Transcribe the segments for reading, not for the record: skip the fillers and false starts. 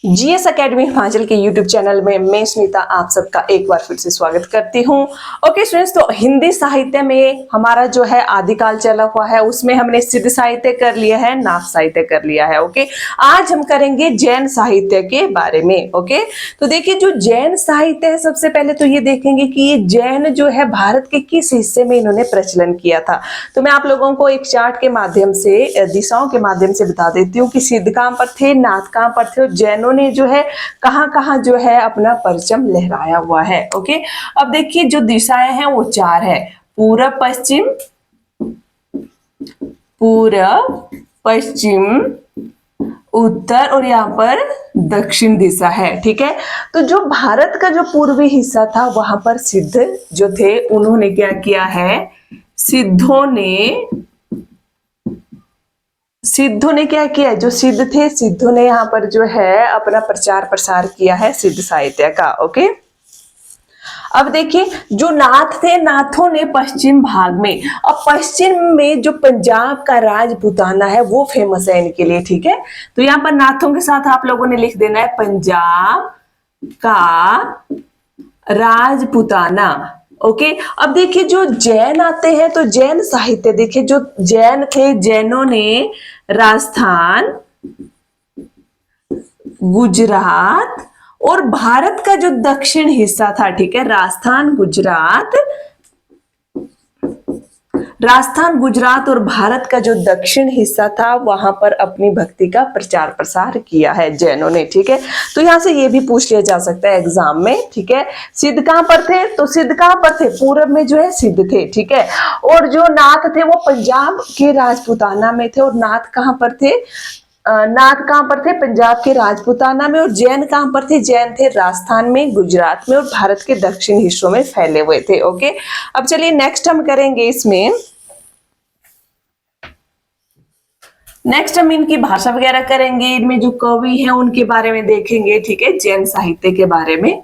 GS academy Himachal के YouTube channel में मैं स्मिता आप सबका एक बार फिर से स्वागत करती हूँ। ओके स्टूडेंट्स, तो हिंदी साहित्य में हमारा जो है आदिकाल चला हुआ है, उसमें हमने सिद्ध साहित्य कर लिया है, नाथ साहित्य कर लिया है। ओके, आज हम करेंगे जैन साहित्य के बारे में। ओके, तो देखिए जो जैन साहित्य है, सबसे पहले तो ये देखेंगे कि ये जैन जो है भारत के किस हिस्से में इन्होंने प्रचलन किया था। तो मैं आप लोगों को एक चार्ट के माध्यम से, दिशाओं के माध्यम से बता देती हूँ कि सिद्ध कहाँ पर थे, नाथ कहाँ पर थे और जैनों ने जो है कहाँ कहाँ जो है अपना परचम लहराया हुआ है। ओके, अब देखिए जो दिशाएं हैं वो चार है, पूरब पश्चिम, पूरब पश्चिम, उत्तर और यहाँ पर दक्षिण दिशा है। ठीक है, तो जो भारत का जो पूर्वी हिस्सा था वहां पर सिद्ध जो थे उन्होंने क्या किया है, सिद्धों ने क्या किया, जो सिद्ध थे सिद्धों ने यहाँ पर जो है अपना प्रचार प्रसार किया है सिद्ध साहित्य का। ओके, अब देखिए जो नाथ थे, नाथों ने पश्चिम भाग में, अब पश्चिम में जो पंजाब का राजपूताना है वो फेमस है इनके लिए। ठीक है, तो यहाँ पर नाथों के साथ आप लोगों ने लिख देना है पंजाब का राजपूताना। ओके, अब देखिए जो जैन आते हैं तो जैन साहित्य देखिए, जो जैन थे जैनों ने राजस्थान, गुजरात और भारत का जो दक्षिण हिस्सा था, ठीक है, राजस्थान गुजरात और भारत का जो दक्षिण हिस्सा था वहां पर अपनी भक्ति का प्रचार प्रसार किया है जैनों ने। ठीक है, तो यहां से ये भी पूछ लिया जा सकता है एग्जाम में। ठीक है, सिद्ध कहां पर थे, तो सिद्ध कहां पर थे, पूरब में जो है सिद्ध थे। ठीक है, और जो नाथ थे वो पंजाब के राजपूताना में थे, और नाथ कहां पर थे, नाथ कहां पर थे, पंजाब के राजपूताना में। और जैन कहां पर थे, जैन थे राजस्थान में, गुजरात में और भारत के दक्षिण हिस्सों में फैले हुए थे। ओके, अब चलिए नेक्स्ट हम करेंगे इसमें, नेक्स्ट हम इनकी भाषा वगैरह करेंगे, इनमें जो कवि हैं उनके बारे में देखेंगे। ठीक है, जैन साहित्य के बारे में।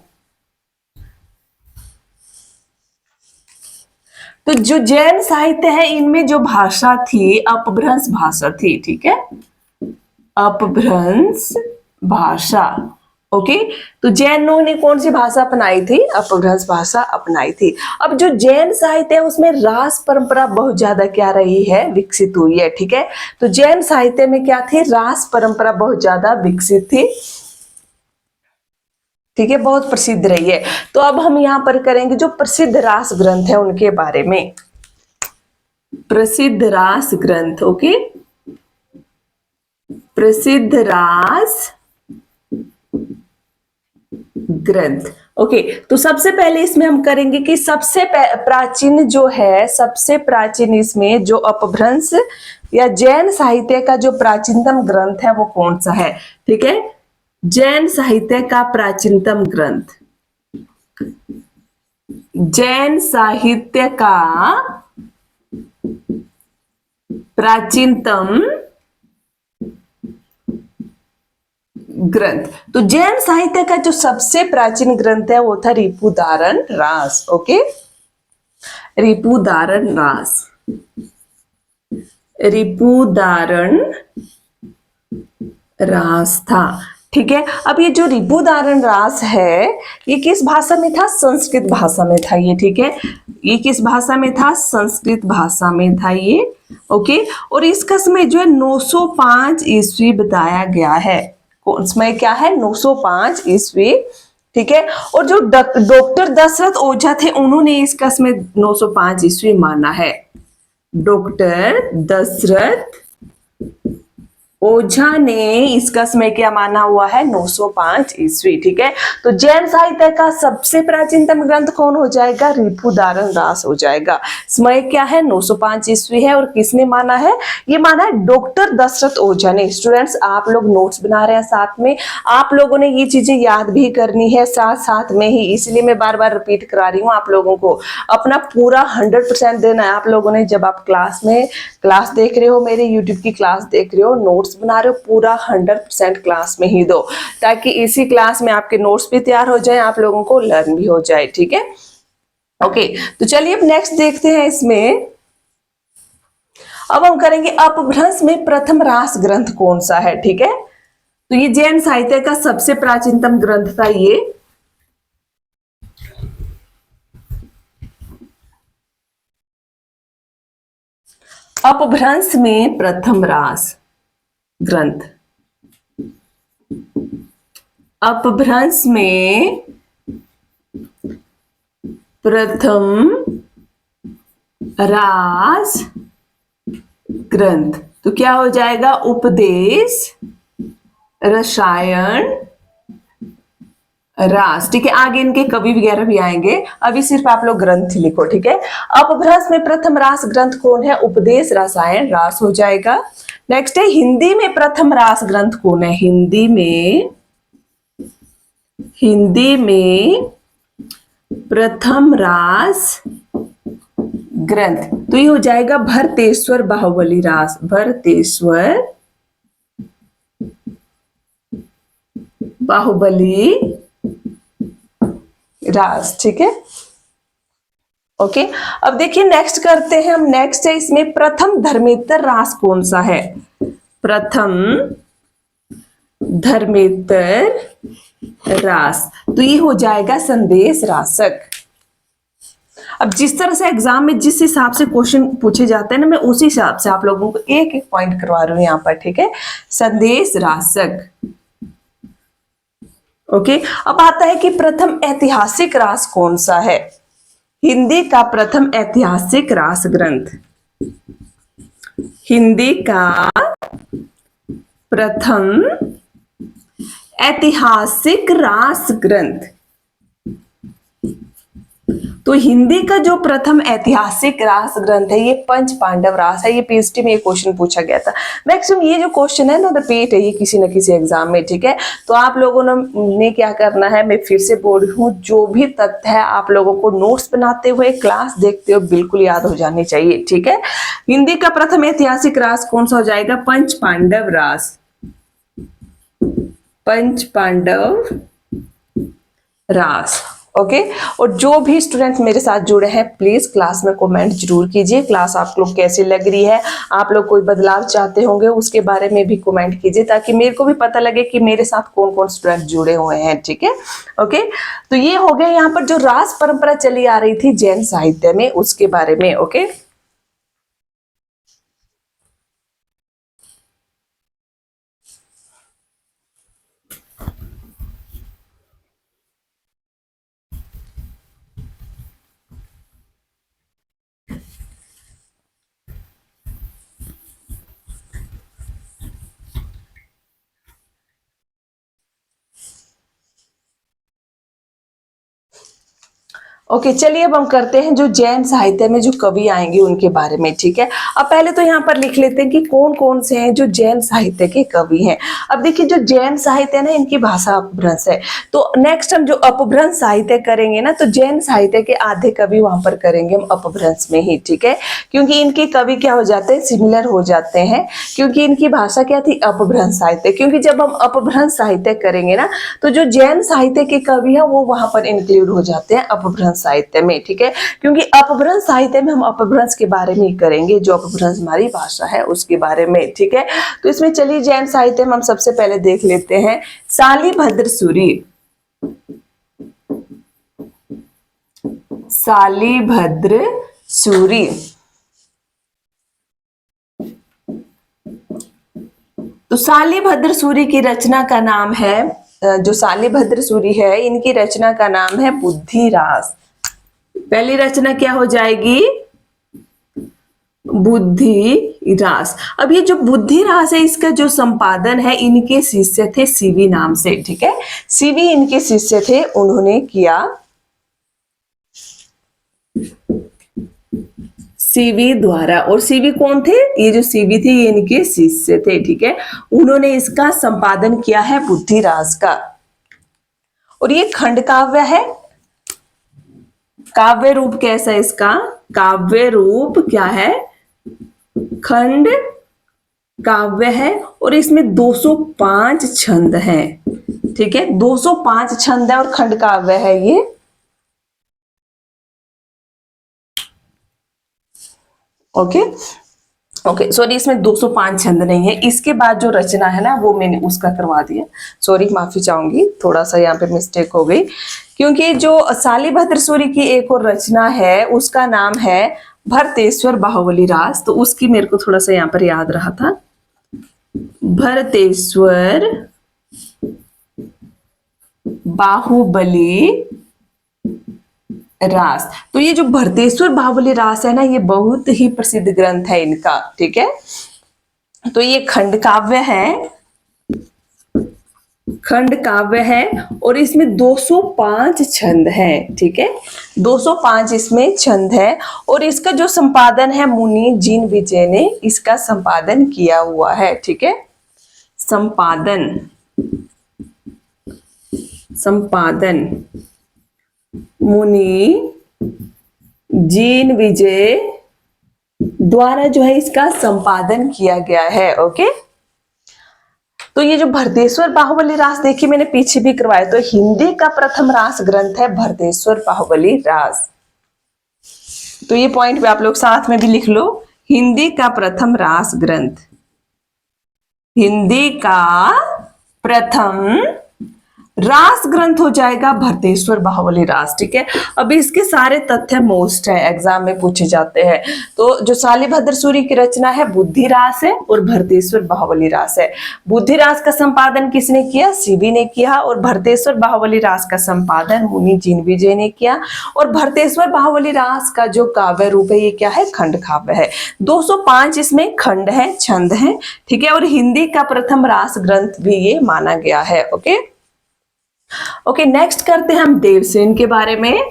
तो जो जैन साहित्य है इनमें जो भाषा थी अपभ्रंश भाषा थी। ठीक है, अपभ्रंश भाषा। ओके, तो जैनों ने कौन सी भाषा अपनाई थी, अपभ्रंश भाषा अपनाई थी। अब जो जैन साहित्य है उसमें रास परंपरा बहुत ज्यादा क्या रही है, विकसित हुई है। ठीक है, तो जैन साहित्य में क्या थी, रास परंपरा बहुत ज्यादा विकसित थी। ठीक है, बहुत प्रसिद्ध रही है। तो अब हम यहां पर करेंगे जो प्रसिद्ध रास ग्रंथ है उनके बारे में, प्रसिद्ध रास ग्रंथ। ओके, प्रसिद्ध रास ग्रंथ। ओके, तो सबसे पहले इसमें हम करेंगे कि सबसे प्राचीन जो है, सबसे प्राचीन इसमें जो अपभ्रंश या जैन साहित्य का जो प्राचीनतम ग्रंथ है वो कौन सा है। ठीक है, जैन साहित्य का प्राचीनतम ग्रंथ, जैन साहित्य का प्राचीनतम ग्रंथ, तो जैन साहित्य का जो सबसे प्राचीन ग्रंथ है वो था रिपुदारण रास। ओके, रिपुदारण रास, रिपुदारण रास था। ठीक है, अब ये जो रिपुदारण रास है ये किस भाषा में था, संस्कृत भाषा में था ये। ठीक है, ये किस भाषा में था, संस्कृत भाषा में था ये। ओके, और इसका समय जो है 905 ईस्वी बताया गया है। कौन समय क्या है, 905 ईस्वी। ठीक है, और जो डॉक्टर दशरथ ओझा थे उन्होंने इसका समय 905 ईस्वी माना है। डॉक्टर दशरथ ओझा ने इसका समय क्या माना हुआ है, 905 ईस्वी। ठीक है, तो जैन साहित्य का सबसे प्राचीनतम ग्रंथ कौन हो जाएगा, रिपुदारण रास हो जाएगा। समय क्या है, 905 ईस्वी है, और किसने माना है, ये माना है डॉक्टर दशरथ ओझा ने। स्टूडेंट्स आप लोग नोट्स बना रहे हैं साथ में, आप लोगों ने ये चीजें याद भी करनी है साथ साथ में ही, इसलिए मैं बार बार रिपीट करा रही हूँ। आप लोगों को अपना पूरा 100% देना है। आप लोगों ने जब आप क्लास देख रहे हो, मेरे यूट्यूब की क्लास देख रहे हो, नोट्स बना रहे हो, पूरा 100% क्लास में ही दो, ताकि इसी क्लास में आपके नोट्स भी तैयार हो जाए, आप लोगों को लर्न भी हो जाए। ठीक है, ओके, तो चलिए अब नेक्स्ट देखते हैं इसमें। अब हम करेंगे अपभ्रंश में प्रथम रास ग्रंथ कौन सा है। ठीक है, तो ये जैन साहित्य का सबसे प्राचीनतम ग्रंथ था ये। अपभ्रंश में प्रथम रास ग्रंथ, अपभ्रंश में प्रथम रास ग्रंथ, तो क्या हो जाएगा? उपदेश रसायन रास। ठीक है, आगे इनके कवि वगैरह भी आएंगे, अभी सिर्फ आप लोग ग्रंथ लिखो। ठीक है, अपभ्रंश में प्रथम रास ग्रंथ कौन है? उपदेश रसायन रास हो जाएगा। नेक्स्ट है हिंदी में प्रथम रास ग्रंथ कौन है? हिंदी में प्रथम रास ग्रंथ, तो ये हो जाएगा भरतेश्वर बाहुबली रास, भरतेश्वर बाहुबली रास। ठीक है, ओके। अब देखिए नेक्स्ट करते हैं हम। नेक्स्ट है इसमें प्रथम धर्मेतर रास कौन सा है? प्रथम धर्मेतर रास, तो ये हो जाएगा संदेश रासक। अब जिस तरह से एग्जाम में जिस हिसाब से क्वेश्चन पूछे जाते हैं ना, मैं उसी हिसाब से आप लोगों को एक एक पॉइंट करवा रही हूं यहां पर। ठीक है, संदेश रासक। ओके, अब आता है कि प्रथम ऐतिहासिक रास कौन सा है? हिंदी का प्रथम ऐतिहासिक रास ग्रंथ, हिंदी का प्रथम ऐतिहासिक रास ग्रंथ, तो हिंदी का जो प्रथम ऐतिहासिक रास ग्रंथ है ये पंच पांडव रास है। ये पीएचडी में ये क्वेश्चन पूछा गया था। मैक्सिमम ये जो क्वेश्चन है ना रिपीट है ये किसी न किसी एग्जाम में। ठीक है, तो आप लोगों ने क्या करना है, मैं फिर से बोल रही हूँ, जो भी तथ्य है आप लोगों को नोट्स बनाते हुए क्लास देखते हुए बिल्कुल याद हो जानी चाहिए। ठीक है, हिंदी का प्रथम ऐतिहासिक रास कौन सा हो जाएगा? पंच पांडव रास, पंच पांडव रास। ओके, और जो भी स्टूडेंट मेरे साथ जुड़े हैं प्लीज क्लास में कमेंट जरूर कीजिए। क्लास आप लोग कैसी लग रही है, आप लोग कोई बदलाव चाहते होंगे उसके बारे में भी कमेंट कीजिए, ताकि मेरे को भी पता लगे कि मेरे साथ कौन कौन स्टूडेंट जुड़े हुए हैं। ठीक है, ओके। तो ये हो गया यहाँ पर जो रास परंपरा चली आ रही थी जैन साहित्य में, उसके बारे में। ओके, ओके चलिए अब हम करते हैं जो जैन साहित्य में जो कवि आएंगे उनके बारे में। ठीक है, अब पहले तो यहाँ पर लिख लेते हैं कि कौन कौन से हैं जो जैन साहित्य के कवि हैं। अब देखिए जो जैन साहित्य है ना, इनकी भाषा अपभ्रंश है। तो नेक्स्ट हम जो अपभ्रंश साहित्य करेंगे ना, तो जैन साहित्य के आधे कवि वहां पर करेंगे हम अपभ्रंश में ही। ठीक है, क्योंकि इनके कवि क्या हो जाते हैं, सिमिलर हो जाते हैं, क्योंकि इनकी भाषा क्या थी, अपभ्रंश साहित्य। क्योंकि जब हम अपभ्रंश साहित्य करेंगे ना, तो जो जैन साहित्य के कवि है वो वहां पर इंक्लूड हो जाते हैं अपभ्रंश साहित्य में। ठीक है, क्योंकि अपभ्रंश साहित्य में हम अपभ्रंश के बारे में ही करेंगे, जो अपभ्रंश हमारी भाषा है उसके बारे में। ठीक है, तो इसमें चलिए जैन साहित्य में हम सबसे पहले देख लेते हैं शालिभद्र सूरी। शालिभद्र सूरी, तो शालिभद्र सूरी की रचना का नाम है, जो शालिभद्र सूरी है इनकी रचना का नाम है बुद्धिरास। पहली रचना क्या हो जाएगी, बुद्धिरास। अब ये जो बुद्धिरास है इसका जो संपादन है इनके शिष्य थे सीवी नाम से। ठीक है, सीवी इनके शिष्य थे, उन्होंने किया, सीवी द्वारा। और सीवी कौन थे, ये जो सीवी थे ये इनके शिष्य थे। ठीक है, उन्होंने इसका संपादन किया है बुद्धिरास का। और ये खंड काव्य है। काव्य रूप कैसा है इसका, काव्य रूप क्या है, खंड काव्य है। और इसमें 205 छंद हैं। ठीक है, 205 छंद है और खंड काव्य है ये। ओके, ओके सॉरी, इसमें 205 छंद नहीं है। इसके बाद जो रचना है ना वो मैंने उसका करवा दिया, सॉरी माफी चाहूंगी, थोड़ा सा यहाँ पे मिस्टेक हो गई। क्योंकि जो शालिभद्र सूरी की एक और रचना है उसका नाम है भरतेश्वर बाहुबली रास, तो उसकी मेरे को थोड़ा सा यहाँ पर याद रहा था, भरतेश्वर बाहुबली रास। तो ये जो भरतेश्वर बाहुबली रास है ना, ये बहुत ही प्रसिद्ध ग्रंथ है इनका, ठीक है। तो ये खंड काव्य है, खंड काव्य है, और इसमें 205 छंद है, ठीक है, 205 इसमें छंद है। और इसका जो संपादन है मुनि जिन विजय ने इसका संपादन किया हुआ है, ठीक है। संपादन, संपादन मुनि जीन विजय द्वारा जो है इसका संपादन किया गया है। ओके, तो ये जो भरतेश्वर बाहुबली रास देखिए मैंने पीछे भी करवाया, तो हिंदी का प्रथम रास ग्रंथ है भरतेश्वर बाहुबली रास। तो ये पॉइंट पे आप लोग साथ में भी लिख लो, हिंदी का प्रथम रास ग्रंथ, हिंदी का प्रथम रास ग्रंथ हो जाएगा भरतेश्वर बाहुबली रास, ठीक है। अभी इसके सारे तथ्य मोस्ट है, एग्जाम में पूछे जाते हैं। तो जो शालिभद्र सूरी की रचना है बुद्धि रास है और भरतेश्वर बाहुबली रास है। बुद्धि रास का संपादन किसने किया? सीबी ने किया। और भरतेश्वर बाहुबली रास का संपादन मुनि जिन विजय ने किया। और भरतेश्वर बाहुबली रास का जो काव्य रूप है ये क्या है? खंड काव्य है। 205 इसमें खंड है, छंद है, ठीक है। और हिंदी का प्रथम रास ग्रंथ भी ये माना गया है। ओके ओके, नेक्स्ट करते हैं हम देवसेन के बारे में।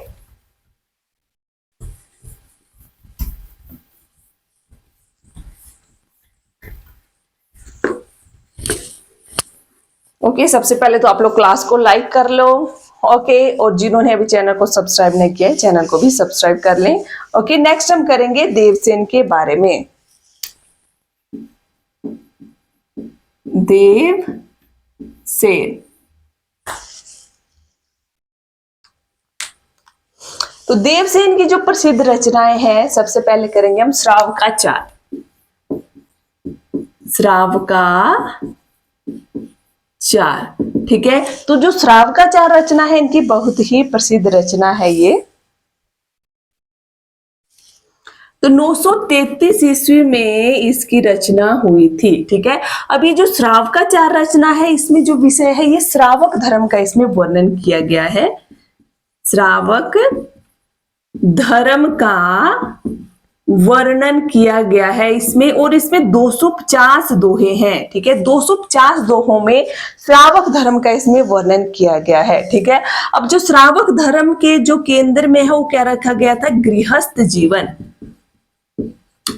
ओके, सबसे पहले तो आप लोग क्लास को लाइक कर लो। ओके, और जिन्होंने अभी चैनल को सब्सक्राइब नहीं किया है चैनल को भी सब्सक्राइब कर लें। ओके, नेक्स्ट हम करेंगे देवसेन के बारे में। देवसेन, तो देवसेन की जो प्रसिद्ध रचनाएं हैं सबसे पहले करेंगे हम श्रावकाचार। श्रावकाचार, ठीक है। तो जो श्रावकाचार रचना है इनकी बहुत ही प्रसिद्ध रचना है ये। तो 933 ईस्वी में इसकी रचना हुई थी, ठीक है। अब ये जो श्रावकाचार रचना है इसमें जो विषय है ये श्रावक धर्म का इसमें वर्णन किया गया है। श्रावक धर्म का वर्णन किया गया है इसमें, और इसमें 250 दोहे हैं, ठीक है। 250 दोहों में श्रावक धर्म का इसमें वर्णन किया गया है, ठीक है। अब जो श्रावक धर्म के जो केंद्र में है वो क्या रखा गया था? गृहस्थ जीवन,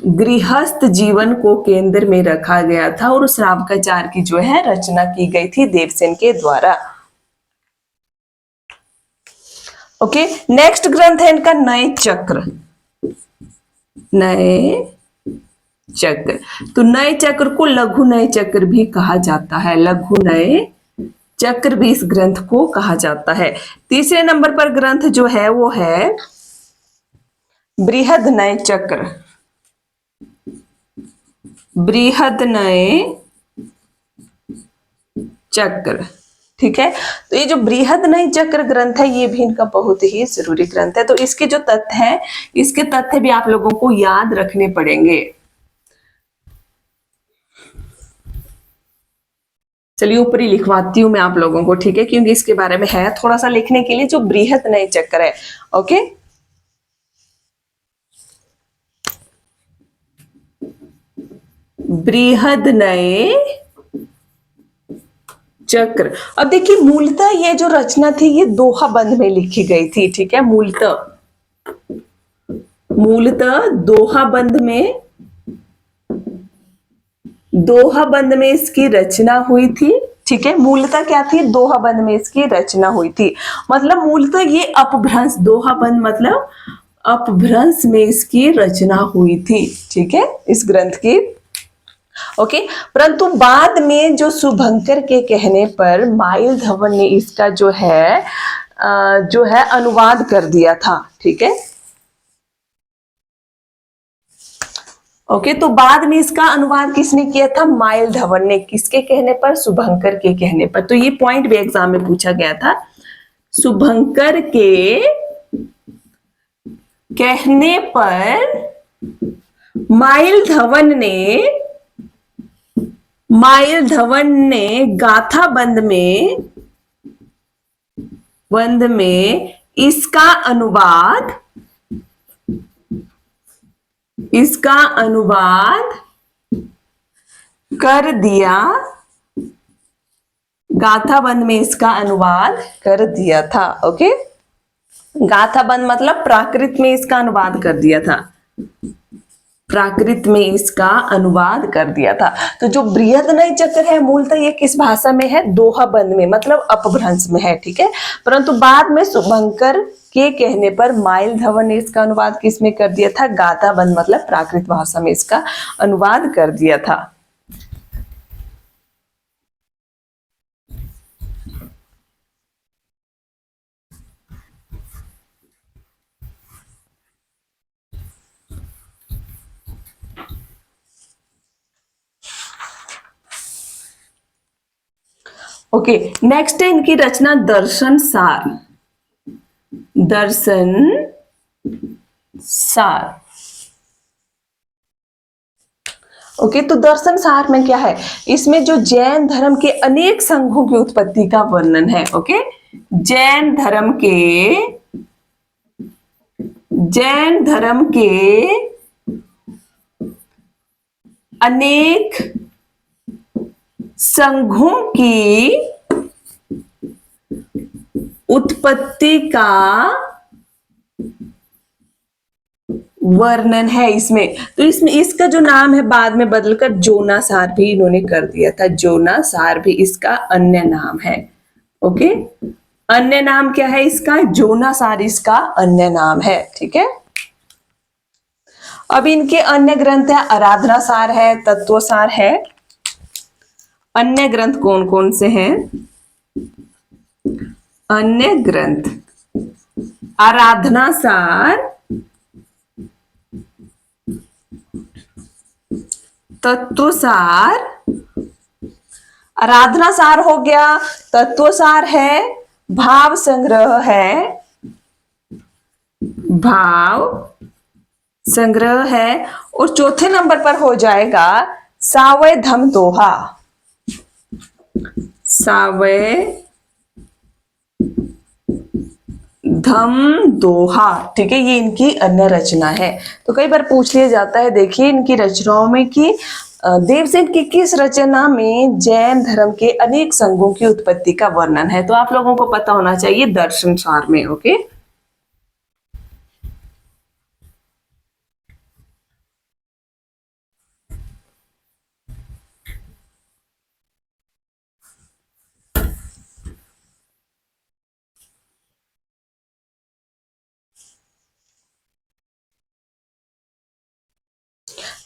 गृहस्थ जीवन को केंद्र में रखा गया था। और श्रावकाचार की जो है रचना की गई थी देवसेन के द्वारा। ओके, नेक्स्ट ग्रंथ है इनका नए चक्र। नए चक्र, तो नए चक्र को लघु नए चक्र भी कहा जाता है। लघु नए चक्र भी इस ग्रंथ को कहा जाता है। तीसरे नंबर पर ग्रंथ जो है वो है बृहद नए चक्र। बृहद नए चक्र, ठीक है। तो ये जो बृहद नए चक्र ग्रंथ है ये भी इनका बहुत ही जरूरी ग्रंथ है। तो इसके जो तथ्य हैं इसके तथ्य भी आप लोगों को याद रखने पड़ेंगे। चलिए ऊपर ही लिखवाती हूं मैं आप लोगों को, ठीक है, क्योंकि इसके बारे में है थोड़ा सा लिखने के लिए। जो बृहद नए चक्र है, ओके, बृहद नए चक्र। अब देखिए मूलतः ये जो रचना थी ये दोहा बंद में लिखी गई थी, ठीक है। मूलतः दोहा बंद में इसकी रचना हुई थी, ठीक है। मूलतः क्या थी? दोहा बंद में इसकी रचना हुई थी। मतलब मूलतः ये अपभ्रंश, दोहा बंद मतलब अपभ्रंश में इसकी रचना हुई थी, ठीक है, इस ग्रंथ की। ओके, परंतु बाद में जो शुभंकर के कहने पर माइल धवन ने इसका जो है अनुवाद कर दिया था, ठीक है। ओके, तो बाद में इसका अनुवाद किसने किया था? माइल धवन ने। किसके कहने पर? शुभंकर के कहने पर। तो ये पॉइंट भी एग्जाम में पूछा गया था। शुभंकर के कहने पर माइल धवन ने गाथा बंद में इसका अनुवाद कर दिया। गाथा बंद में इसका अनुवाद कर दिया था। ओके, गाथा बंद मतलब प्राकृत में इसका अनुवाद कर दिया था। प्राकृत में इसका अनुवाद कर दिया था। तो जो बृहदनय चक्र है मूलतः ये किस भाषा में है? दोहा बंद में, मतलब अपभ्रंश में है। ठीक है, परंतु बाद में शुभंकर के कहने पर माइल धवन ने इसका अनुवाद किस में कर दिया था? गाथा बंद मतलब प्राकृत भाषा में इसका अनुवाद कर दिया था। ओके, नेक्स्ट है इनकी रचना दर्शन सार। ओके, तो दर्शन सार में क्या है? इसमें जो जैन धर्म के अनेक संघों की उत्पत्ति का वर्णन है। ओके, जैन धर्म के अनेक संघों की उत्पत्ति का वर्णन है इसमें। तो इसमें इसका जो नाम है बाद में बदलकर जोनासार भी इन्होंने कर दिया था। जोनासार भी इसका अन्य नाम है। ओके, अन्य नाम क्या है इसका? जोनासार इसका अन्य नाम है। ठीक है, अब इनके अन्य ग्रंथ है आराधना सार है, तत्वसार है। अन्य ग्रंथ कौन कौन से हैं? अन्य ग्रंथ आराधना सार, तत्वसार, आराधना सार हो गया, तत्वसार है, भाव संग्रह है, और चौथे नंबर पर हो जाएगा सावय धम दोहा। ठीक है, ये इनकी अन्य रचना है। तो कई बार पूछ लिया जाता है, देखिए इनकी रचनाओं में कि देवसेन की किस रचना में जैन धर्म के अनेक संघों की उत्पत्ति का वर्णन है? तो आप लोगों को पता होना चाहिए दर्शन सार में। ओके,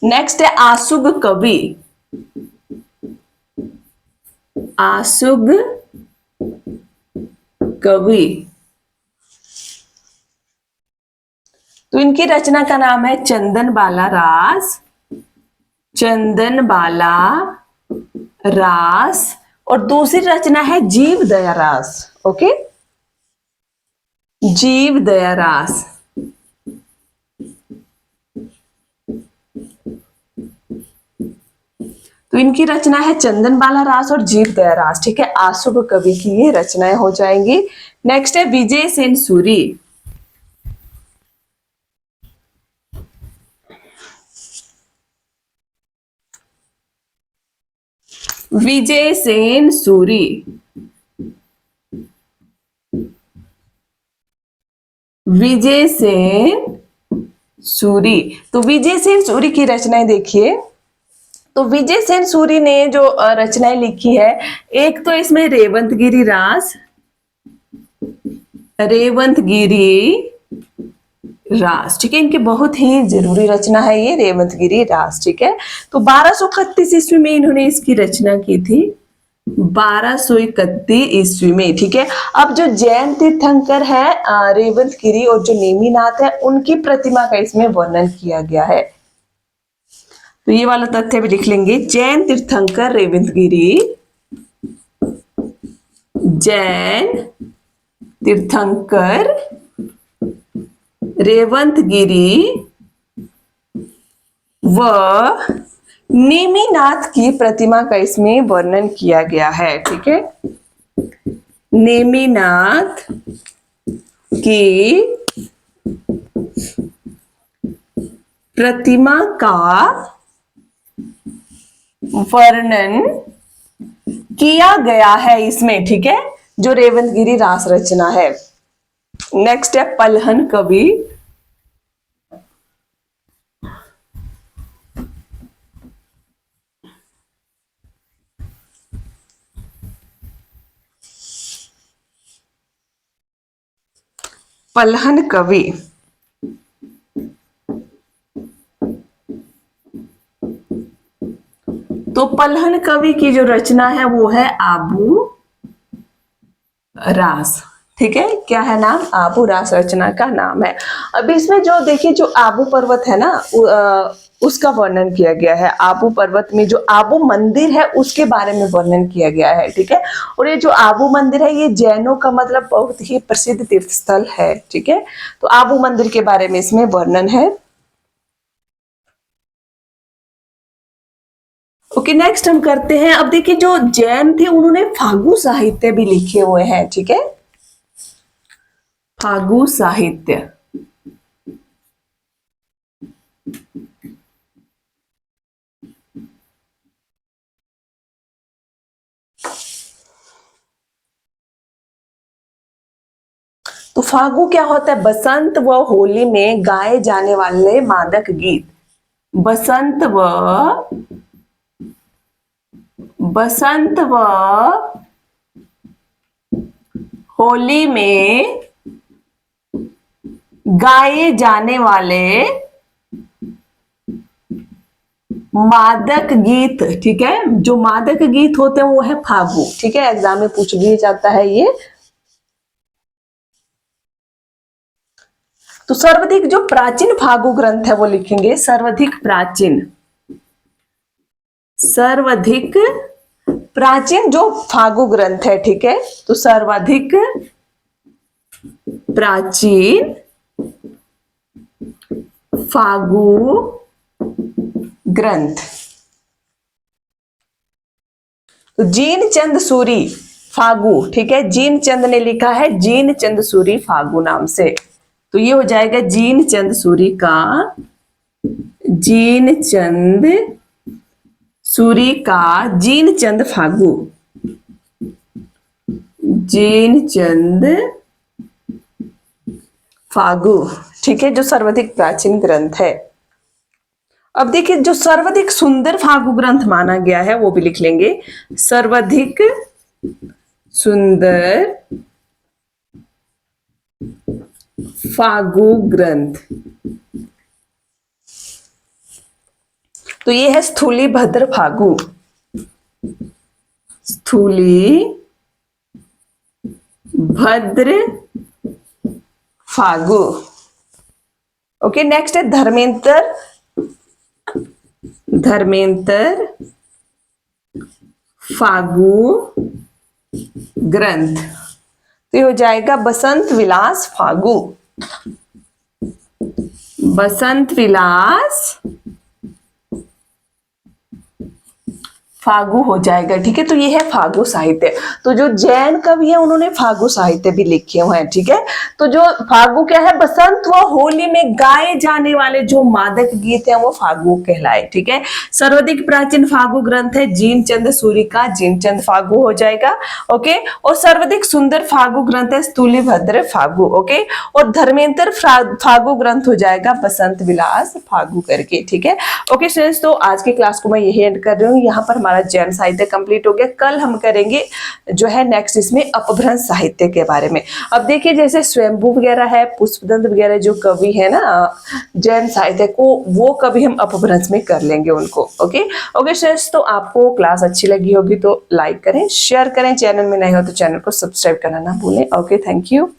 नेक्स्ट है आसुग कवि। तो इनकी रचना का नाम है चंदन बाला रास, और दूसरी रचना है जीव दया रास। ओके, जीव दया रास। तो इनकी रचना है चंदन बाला रास और जीव दया रास। ठीक है, आसुब कवि की ये रचनाएं हो जाएंगी। नेक्स्ट है विजय सेन सूरी। विजय सेन सूरी तो विजय सेन सूरी की रचनाएं देखिए। तो विजय सेन सूरी ने जो रचनाएं लिखी है, एक तो इसमें रेवंतगिरी रास। ठीक है, इनकी बहुत ही जरूरी रचना है ये रेवंतगिरी रास। ठीक है, तो 1231 ईस्वी में इन्होंने इसकी रचना की थी। 1231 ईस्वी में। ठीक है, अब जो जैन तीर्थंकर है रेवंतगिरी और जो नेमिनाथ है, उनकी प्रतिमा का इसमें वर्णन किया गया है। तो ये वाला तथ्य भी लिख लेंगे। जैन तीर्थंकर रेवंतगिरी, जैन तीर्थंकर रेवंतगिरी व नेमिनाथ की प्रतिमा का इसमें वर्णन किया गया है। ठीक है, नेमिनाथ की प्रतिमा का वर्णन किया गया है इसमें। ठीक है, जो रेवंतगिरी रास रचना है। नेक्स्ट है पलहन कवि। पलहन कवि तो पलहन कवि की जो रचना है वो है आबू रास। ठीक है, क्या है नाम? आबू रास रचना का नाम है। अभी इसमें जो देखिए, जो आबू पर्वत है ना, उसका वर्णन किया गया है। आबू पर्वत में जो आबू मंदिर है उसके बारे में वर्णन किया गया है। ठीक है, और ये जो आबू मंदिर है ये जैनों का मतलब बहुत ही प्रसिद्ध तीर्थ स्थल है। ठीक है, तो आबू मंदिर के बारे में इसमें वर्णन है। ओके, नेक्स्ट हम करते हैं। अब देखिए, जो जैन थे उन्होंने फागु साहित्य भी लिखे हुए हैं। ठीक है, फागु साहित्य। तो फागु क्या होता है? बसंत व होली में गाए जाने वाले मादक गीत। बसंत व होली में गाए जाने वाले मादक गीत। ठीक है, जो मादक गीत होते हैं वो है फागु। ठीक है, एग्जाम में पूछ लिया जाता है ये। तो सर्वाधिक जो प्राचीन फागु ग्रंथ है वो लिखेंगे सर्वाधिक प्राचीन जो फागु ग्रंथ है। ठीक है, तो सर्वाधिक प्राचीन फागु ग्रंथ तो जीन चंद सूरी फागु। ठीक है, जीन चंद ने लिखा है जीन चंद सूरी फागु नाम से। तो ये हो जाएगा जीन चंद सूरी का जीन चंद फागु। जीन चंद फागु। ठीक है, जो सर्वाधिक प्राचीन ग्रंथ है। अब देखिए, जो सर्वाधिक सुंदर फागु ग्रंथ माना गया है वो भी लिख लेंगे। सर्वाधिक सुंदर फागु ग्रंथ तो ये है स्थूली भद्र फागु। स्थूली भद्र फागु। ओके, नेक्स्ट है धर्मेंद्र फागु ग्रंथ। तो ये हो जाएगा बसंत विलास फागु। बसंत विलास फागु हो जाएगा। ठीक है, तो ये है फागु साहित्य। तो जो जैन कवि है उन्होंने फागु साहित्य भी लिखे हुए हैं। ठीक है, तो जो फागु क्या है? बसंत व होली में गाए जाने वाले जो मादक गीत हैं वो फागु कहलाए। ठीक है, सर्वाधिक प्राचीन फागु ग्रंथ है जीन चंद सूरी का जीन चंद फागु हो जाएगा। ओके, और सर्वाधिक सुंदर फागु ग्रंथ है स्थूली भद्र फागु। ओके, और धर्मेंद्र फागु ग्रंथ हो जाएगा बसंत विलास फागु करके। ठीक है, ओके स्टूडेंट्स, तो आज की क्लास को मैं यही एंड कर रही हूँ। यहाँ पर हमारा जैन साहित्य कंप्लीट हो गया। कल हम करेंगे जो है नेक्स्ट इसमें अपभ्रंश साहित्य के बारे में। अब देखिए, जैसे स्वयंभू वगैरह है, पुष्पदंत वगैरह जो कवि है ना जैन साहित्य को, वो कभी हम अपभ्रंश में कर लेंगे उनको। ओके ओके स्टूडेंट्स, तो आपको क्लास अच्छी लगी होगी तो लाइक करें, शेयर करें, चैनल में नए हो तो चैनल को सब्सक्राइब करना ना भूलें। Okay, thank you.